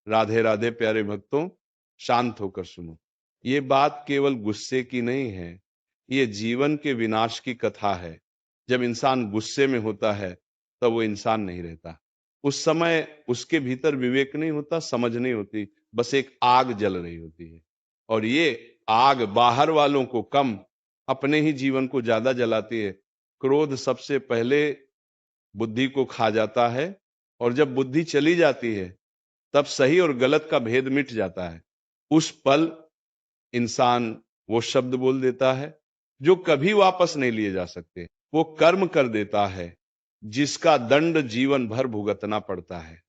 राधे राधे प्यारे भक्तों, शांत होकर सुनो। ये बात केवल गुस्से की नहीं है, ये जीवन के विनाश की कथा है। जब इंसान गुस्से में होता है तब वो इंसान नहीं रहता। उस समय उसके भीतर विवेक नहीं होता, समझ नहीं होती, बस एक आग जल रही होती है। और ये आग बाहर वालों को कम, अपने ही जीवन को ज्यादा जलाती है। क्रोध सबसे पहले बुद्धि को खा जाता है, और जब बुद्धि चली जाती है तब सही और गलत का भेद मिट जाता है। उस पल इंसान वो शब्द बोल देता है जो कभी वापस नहीं लिए जा सकते। वो कर्म कर देता है जिसका दंड जीवन भर भुगतना पड़ता है।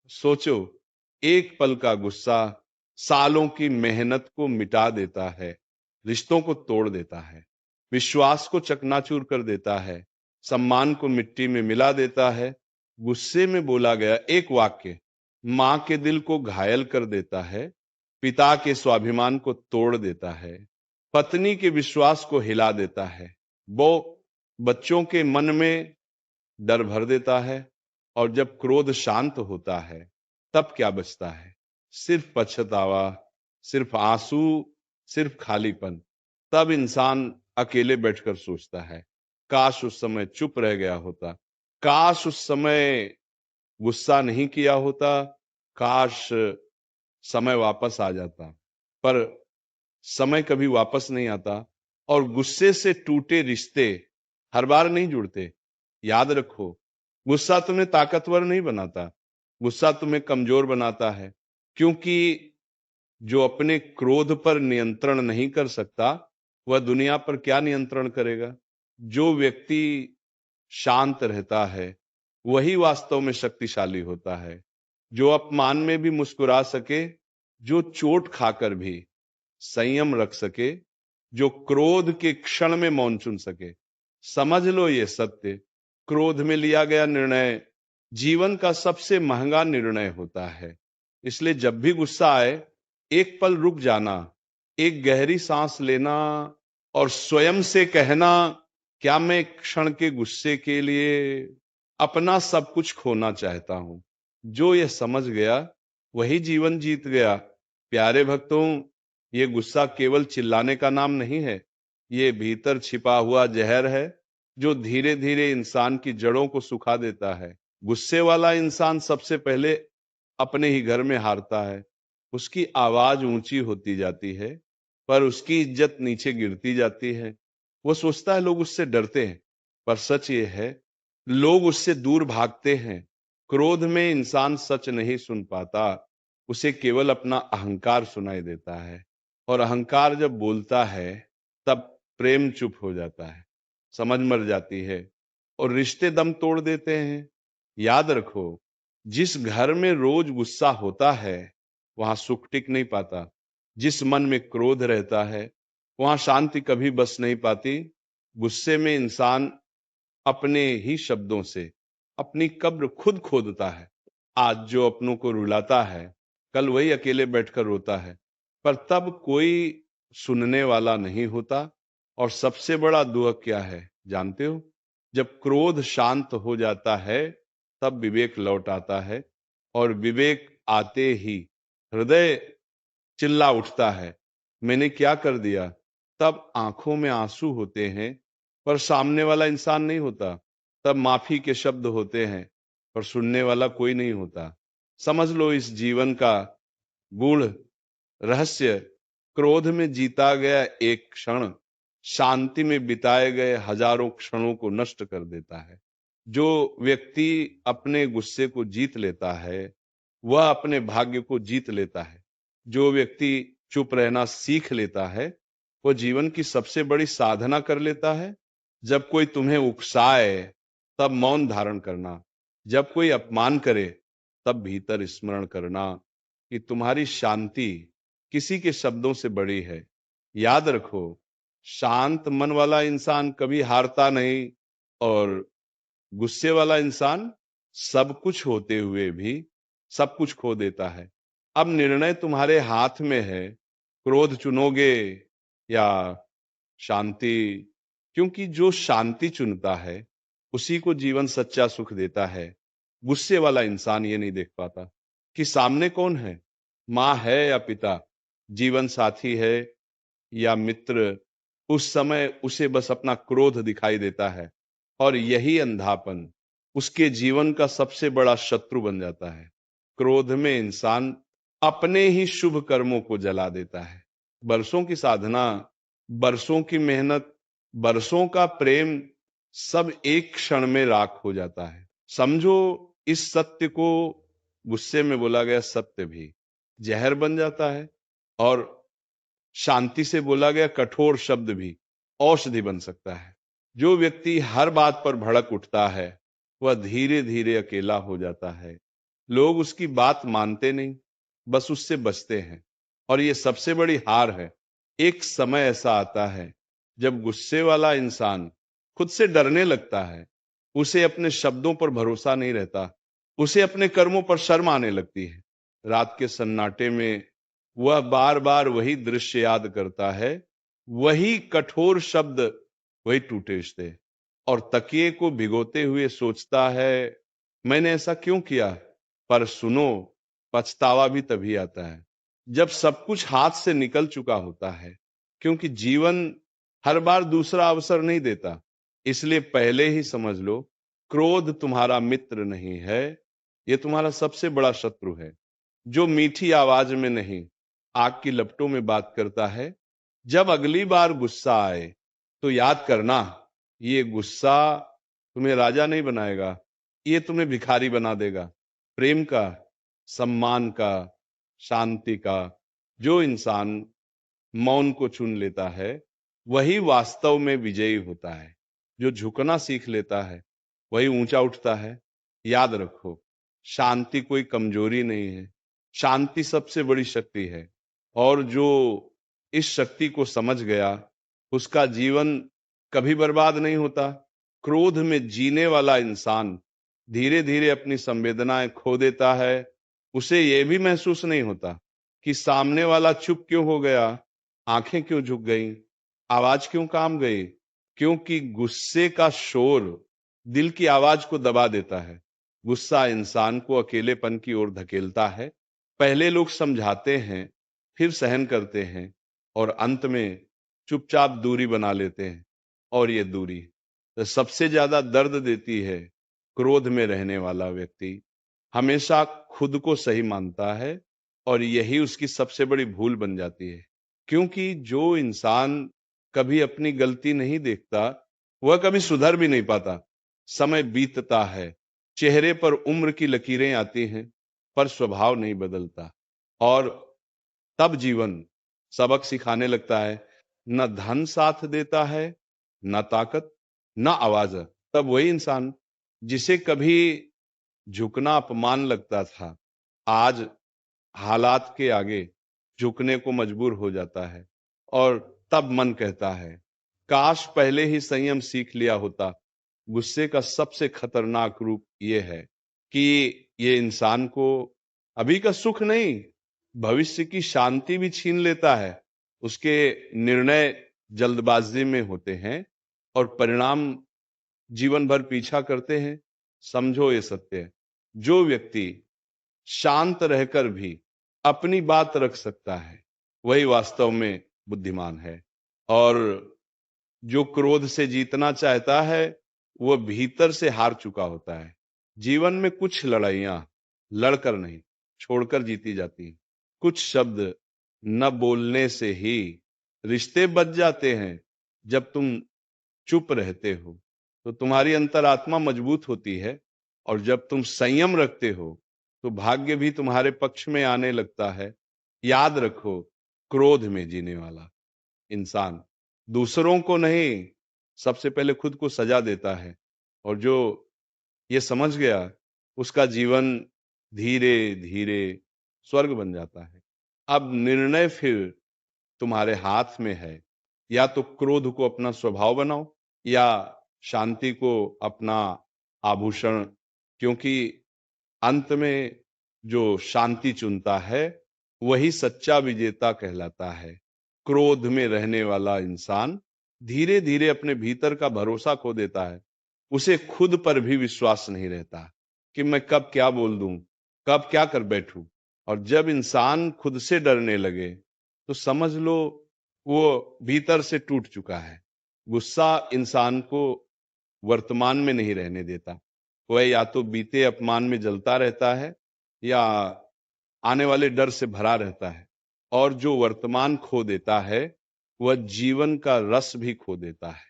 सोचो, एक पल का गुस्सा सालों की मेहनत को मिटा देता है, रिश्तों को तोड़ देता है, विश्वास को चकनाचूर कर देता है, सम्मान को मिट्टी में मिला देता है। गुस्से में बोला गया एक वाक्य मां के दिल को घायल कर देता है, पिता के स्वाभिमान को तोड़ देता है, पत्नी के विश्वास को हिला देता है, वो बच्चों के मन में डर भर देता है। और जब क्रोध शांत होता है तब क्या बचता है? सिर्फ पछतावा, सिर्फ आंसू, सिर्फ खालीपन। तब इंसान अकेले बैठकर सोचता है, काश उस समय चुप रह गया होता, काश उस समय गुस्सा नहीं किया होता, काश समय वापस आ जाता। पर समय कभी वापस नहीं आता, और गुस्से से टूटे रिश्ते हर बार नहीं जुड़ते। याद रखो, गुस्सा तुम्हें ताकतवर नहीं बनाता, गुस्सा तुम्हें कमजोर बनाता है। क्योंकि जो अपने क्रोध पर नियंत्रण नहीं कर सकता, वह दुनिया पर क्या नियंत्रण करेगा? जो व्यक्ति शांत रहता है वही वास्तव में शक्तिशाली होता है। जो अपमान में भी मुस्कुरा सके, जो चोट खाकर भी संयम रख सके, जो क्रोध के क्षण में मौन चुन सके। समझ लो ये सत्य, क्रोध में लिया गया निर्णय जीवन का सबसे महंगा निर्णय होता है। इसलिए जब भी गुस्सा आए, एक पल रुक जाना, एक गहरी सांस लेना, और स्वयं से कहना, क्या मैं एक क्षण के गुस्से के लिए अपना सब कुछ खोना चाहता हूं? जो यह समझ गया वही जीवन जीत गया। प्यारे भक्तों, ये गुस्सा केवल चिल्लाने का नाम नहीं है, ये भीतर छिपा हुआ जहर है जो धीरे धीरे इंसान की जड़ों को सुखा देता है। गुस्से वाला इंसान सबसे पहले अपने ही घर में हारता है। उसकी आवाज ऊंची होती जाती है, पर उसकी इज्जत नीचे गिरती जाती है। वो सोचता है लोग उससे डरते हैं, पर सच ये है लोग उससे दूर भागते हैं। क्रोध में इंसान सच नहीं सुन पाता, उसे केवल अपना अहंकार सुनाई देता है। और अहंकार जब बोलता है तब प्रेम चुप हो जाता है, समझ मर जाती है, और रिश्ते दम तोड़ देते हैं। याद रखो, जिस घर में रोज गुस्सा होता है वहां सुख टिक नहीं पाता। जिस मन में क्रोध रहता है वहां शांति कभी बस नहीं पाती। गुस्से में इंसान अपने ही शब्दों से अपनी कब्र खुद खोदता है। आज जो अपनों को रुलाता है, कल वही अकेले बैठकर रोता है, पर तब कोई सुनने वाला नहीं होता। और सबसे बड़ा दुख क्या है जानते हो? जब क्रोध शांत हो जाता है तब विवेक लौट आता है, और विवेक आते ही हृदय चिल्ला उठता है, मैंने क्या कर दिया? तब आंखों में आंसू होते हैं पर सामने वाला इंसान नहीं होता। तब माफी के शब्द होते हैं पर सुनने वाला कोई नहीं होता। समझ लो, इस जीवन का गूढ़ रहस्य क्रोध में जीता गया एक क्षण शांति में बिताए गए हजारों क्षणों को नष्ट कर देता है। जो व्यक्ति अपने गुस्से को जीत लेता है वह अपने भाग्य को जीत लेता है। जो व्यक्ति चुप रहना सीख लेता है वो जीवन की सबसे बड़ी साधना कर लेता है। जब कोई तुम्हें उकसाए तब मौन धारण करना, जब कोई अपमान करे तब भीतर स्मरण करना कि तुम्हारी शांति किसी के शब्दों से बड़ी है। याद रखो, शांत मन वाला इंसान कभी हारता नहीं, और गुस्से वाला इंसान सब कुछ होते हुए भी सब कुछ खो देता है। अब निर्णय तुम्हारे हाथ में है, क्रोध चुनोगे या शांति? क्योंकि जो शांति चुनता है उसी को जीवन सच्चा सुख देता है। गुस्से वाला इंसान ये नहीं देख पाता कि सामने कौन है, माँ है या पिता, जीवन साथी है या मित्र, उस समय उसे बस अपना क्रोध दिखाई देता है और यही अंधापन उसके जीवन का सबसे बड़ा शत्रु बन जाता है। क्रोध में इंसान अपने ही शुभ कर्मों को जला देता है। बरसों की साधना, बरसों की मेहनत, बरसों का प्रेम सब एक क्षण में राख हो जाता है। समझो, इस सत्य को गुस्से में बोला गया सत्य भी जहर बन जाता है और शांति से बोला गया कठोर शब्द भी औषधि बन सकता है। जो व्यक्ति हर बात पर भड़क उठता है वह धीरे धीरे अकेला हो जाता है। लोग उसकी बात मानते नहीं, बस उससे बचते हैं। और ये सबसे बड़ी हार है। एक समय ऐसा आता है जब गुस्से वाला इंसान खुद से डरने लगता है। उसे अपने शब्दों पर भरोसा नहीं रहता, उसे अपने कर्मों पर शर्म आने लगती है। रात के सन्नाटे में वह बार बार वही दृश्य याद करता है, वही कठोर शब्द, वही टूटे रिश्ते, और तकिए को भिगोते हुए सोचता है, मैंने ऐसा क्यों किया। पर सुनो, पछतावा भी तभी आता है जब सब कुछ हाथ से निकल चुका होता है, क्योंकि जीवन हर बार दूसरा अवसर नहीं देता। इसलिए पहले ही समझ लो, क्रोध तुम्हारा मित्र नहीं है, ये तुम्हारा सबसे बड़ा शत्रु है। जो मीठी आवाज में नहीं, आग की लपटों में बात करता है। जब अगली बार गुस्सा आए तो याद करना, ये गुस्सा तुम्हें राजा नहीं बनाएगा, ये तुम्हें भिखारी बना देगा। प्रेम का, सम्मान का, शांति का जो इंसान मौन को चुन लेता है वही वास्तव में विजयी होता है। जो झुकना सीख लेता है वही ऊंचा उठता है। याद रखो, शांति कोई कमजोरी नहीं है, शांति सबसे बड़ी शक्ति है। और जो इस शक्ति को समझ गया उसका जीवन कभी बर्बाद नहीं होता। क्रोध में जीने वाला इंसान धीरे धीरे अपनी संवेदनाएं खो देता है। उसे यह भी महसूस नहीं होता कि सामने वाला चुप क्यों हो गया, आंखें क्यों झुक गईं, आवाज क्यों काम गई। क्योंकि गुस्से का शोर दिल की आवाज को दबा देता है। गुस्सा इंसान को अकेलेपन की ओर धकेलता है। पहले लोग समझाते हैं, फिर सहन करते हैं और अंत में चुपचाप दूरी बना लेते हैं। और ये दूरी तो सबसे ज्यादा दर्द देती है। क्रोध में रहने वाला व्यक्ति हमेशा खुद को सही मानता है और यही उसकी सबसे बड़ी भूल बन जाती है। क्योंकि जो इंसान कभी अपनी गलती नहीं देखता वह कभी सुधर भी नहीं पाता। समय बीतता है, चेहरे पर उम्र की लकीरें आती हैं, पर स्वभाव नहीं बदलता। और तब जीवन सबक सिखाने लगता है। न धन साथ देता है, न ताकत, न आवाज। तब वही इंसान जिसे कभी झुकना अपमान लगता था, आज हालात के आगे झुकने को मजबूर हो जाता है। और तब मन कहता है, काश पहले ही संयम सीख लिया होता। गुस्से का सबसे खतरनाक रूप यह है कि ये इंसान को अभी का सुख नहीं, भविष्य की शांति भी छीन लेता है। उसके निर्णय जल्दबाजी में होते हैं और परिणाम जीवन भर पीछा करते हैं। समझो, ये सत्य है, जो व्यक्ति शांत रहकर भी अपनी बात रख सकता है वही वास्तव में बुद्धिमान है। और जो क्रोध से जीतना चाहता है वह भीतर से हार चुका होता है। जीवन में कुछ लड़ाइयां लड़कर नहीं, छोड़कर जीती जाती हैं। कुछ शब्द न बोलने से ही रिश्ते बच जाते हैं। जब तुम चुप रहते हो तो तुम्हारी अंतरात्मा मजबूत होती है, और जब तुम संयम रखते हो तो भाग्य भी तुम्हारे पक्ष में आने लगता है। याद रखो, क्रोध में जीने वाला इंसान दूसरों को नहीं, सबसे पहले खुद को सजा देता है। और जो ये समझ गया उसका जीवन धीरे धीरे स्वर्ग बन जाता है। अब निर्णय फिर तुम्हारे हाथ में है। या तो क्रोध को अपना स्वभाव बनाओ या शांति को अपना आभूषण। क्योंकि अंत में जो शांति चुनता है वही सच्चा विजेता कहलाता है। क्रोध में रहने वाला इंसान धीरे धीरे अपने भीतर का भरोसा खो देता है। उसे खुद पर भी विश्वास नहीं रहता कि मैं कब क्या बोल दूं, कब क्या कर बैठूं। और जब इंसान खुद से डरने लगे तो समझ लो वो भीतर से टूट चुका है। गुस्सा इंसान को वर्तमान में नहीं रहने देता। वह या तो बीते अपमान में जलता रहता है या आने वाले डर से भरा रहता है, और जो वर्तमान खो देता है वह जीवन का रस भी खो देता है।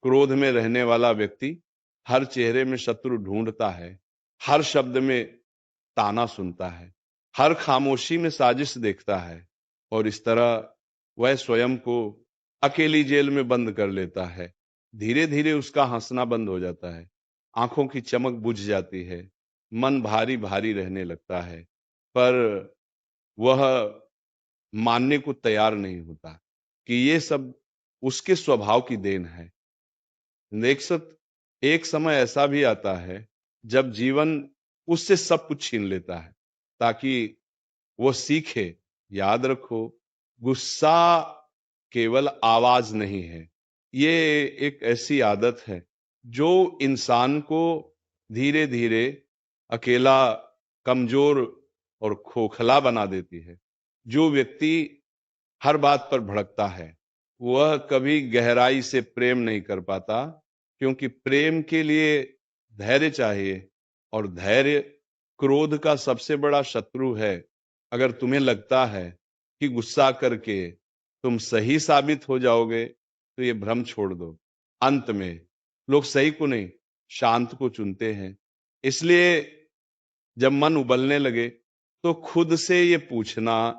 क्रोध में रहने वाला व्यक्ति हर चेहरे में शत्रु ढूंढता है, हर शब्द में ताना सुनता है, हर खामोशी में साजिश देखता है, और इस तरह वह स्वयं को अकेली जेल में बंद कर लेता है। धीरे धीरे उसका हंसना बंद हो जाता है, आंखों की चमक बुझ जाती है, मन भारी भारी रहने लगता है, पर वह मानने को तैयार नहीं होता कि ये सब उसके स्वभाव की देन है। एक समय ऐसा भी आता है जब जीवन उससे सब कुछ छीन लेता है ताकि वो सीखे। याद रखो, गुस्सा केवल आवाज नहीं है, ये एक ऐसी आदत है जो इंसान को धीरे धीरे अकेला, कमजोर और खोखला बना देती है। जो व्यक्ति हर बात पर भड़कता है वह कभी गहराई से प्रेम नहीं कर पाता, क्योंकि प्रेम के लिए धैर्य चाहिए, और धैर्य क्रोध का सबसे बड़ा शत्रु है। अगर तुम्हें लगता है कि गुस्सा करके तुम सही साबित हो जाओगे तो ये भ्रम छोड़ दो। अंत में लोग सही को नहीं, शांत को चुनते हैं। इसलिए जब मन उबलने लगे तो खुद से ये पूछना,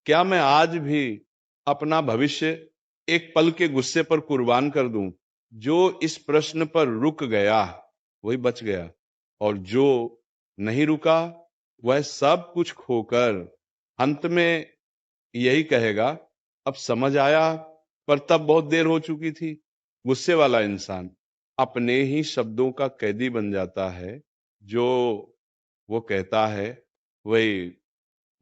क्या मैं आज भी अपना भविष्य एक पल के गुस्से पर कुर्बान कर दूं? जो इस प्रश्न पर रुक गया वही बच गया, और जो नहीं रुका वह सब कुछ खोकर अंत में यही कहेगा, अब समझ आया, पर तब बहुत देर हो चुकी थी। गुस्से वाला इंसान अपने ही शब्दों का कैदी बन जाता है। जो वो कहता है वही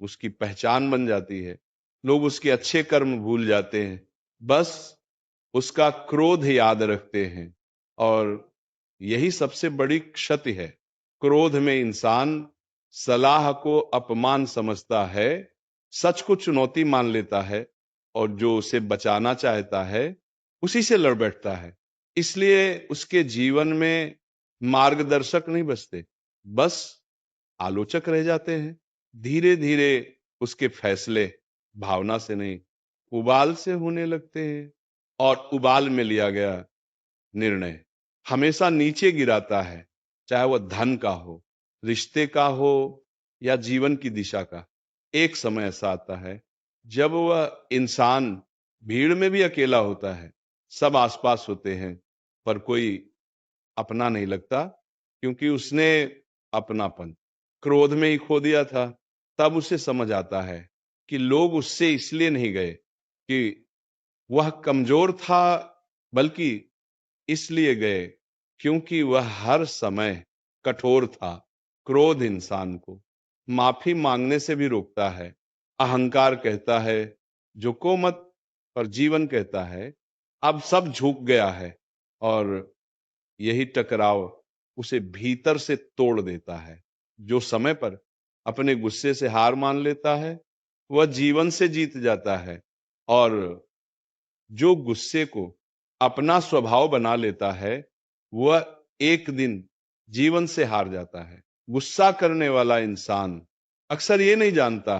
उसकी पहचान बन जाती है। लोग उसके अच्छे कर्म भूल जाते हैं, बस उसका क्रोध याद रखते हैं, और यही सबसे बड़ी क्षति है। क्रोध में इंसान सलाह को अपमान समझता है, सच को चुनौती मान लेता है, और जो उसे बचाना चाहता है उसी से लड़ बैठता है। इसलिए उसके जीवन में मार्गदर्शक नहीं बचते, बस आलोचक रह जाते हैं। धीरे धीरे उसके फैसले भावना से नहीं, उबाल से होने लगते हैं, और उबाल में लिया गया निर्णय हमेशा नीचे गिराता है, चाहे वह धन का हो, रिश्ते का हो, या जीवन की दिशा का। एक समय ऐसा आता है जब वह इंसान भीड़ में भी अकेला होता है, सब आसपास होते हैं, पर कोई अपना नहीं लगता, क्योंकि उसने अपनापन क्रोध में ही खो दिया था। तब उसे समझ आता है कि लोग उससे इसलिए नहीं गए कि वह कमजोर था, बल्कि इसलिए गए क्योंकि वह हर समय कठोर था। क्रोध इंसान को माफी मांगने से भी रोकता है। अहंकार कहता है झुको मत, पर जीवन कहता है अब सब झुक गया है, और यही टकराव उसे भीतर से तोड़ देता है। जो समय पर अपने गुस्से से हार मान लेता है वह जीवन से जीत जाता है, और जो गुस्से को अपना स्वभाव बना लेता है वह एक दिन जीवन से हार जाता है। गुस्सा करने वाला इंसान अक्सर ये नहीं जानता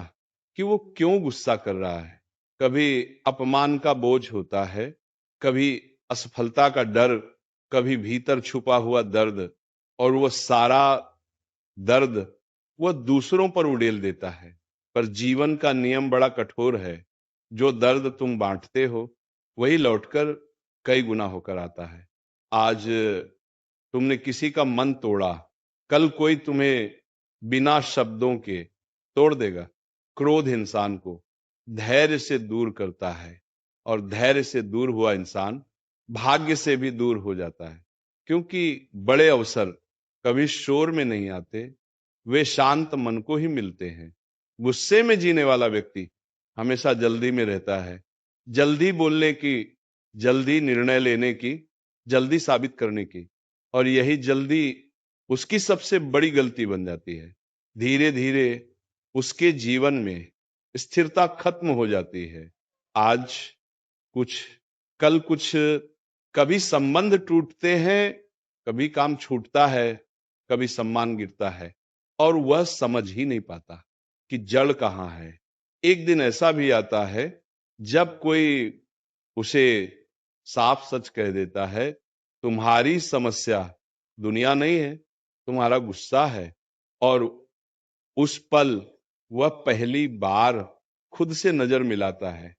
कि वो क्यों गुस्सा कर रहा है। कभी अपमान का बोझ होता है, कभी असफलता का डर, कभी भीतर छुपा हुआ दर्द, और वह सारा दर्द वह दूसरों पर उड़ेल देता है। पर जीवन का नियम बड़ा कठोर है, जो दर्द तुम बांटते हो वही लौटकर कई गुना होकर आता है। आज तुमने किसी का मन तोड़ा, कल कोई तुम्हें बिना शब्दों के तोड़ देगा। क्रोध इंसान को धैर्य से दूर करता है, और धैर्य से दूर हुआ इंसान भाग्य से भी दूर हो जाता है, क्योंकि बड़े अवसर कभी शोर में नहीं आते, वे शांत मन को ही मिलते हैं। गुस्से में जीने वाला व्यक्ति हमेशा जल्दी में रहता है, जल्दी बोलने की, जल्दी निर्णय लेने की, जल्दी साबित करने की, और यही जल्दी उसकी सबसे बड़ी गलती बन जाती है। धीरे धीरे उसके जीवन में स्थिरता खत्म हो जाती है। आज कुछ, कल कुछ, कभी संबंध टूटते हैं, कभी काम छूटता है, कभी सम्मान गिरता है और वह समझ ही नहीं पाता कि जड़ कहाँ है। एक दिन ऐसा भी आता है जब कोई उसे साफ सच कह देता है, तुम्हारी समस्या दुनिया नहीं है, तुम्हारा गुस्सा है। और उस पल वह पहली बार खुद से नजर मिलाता है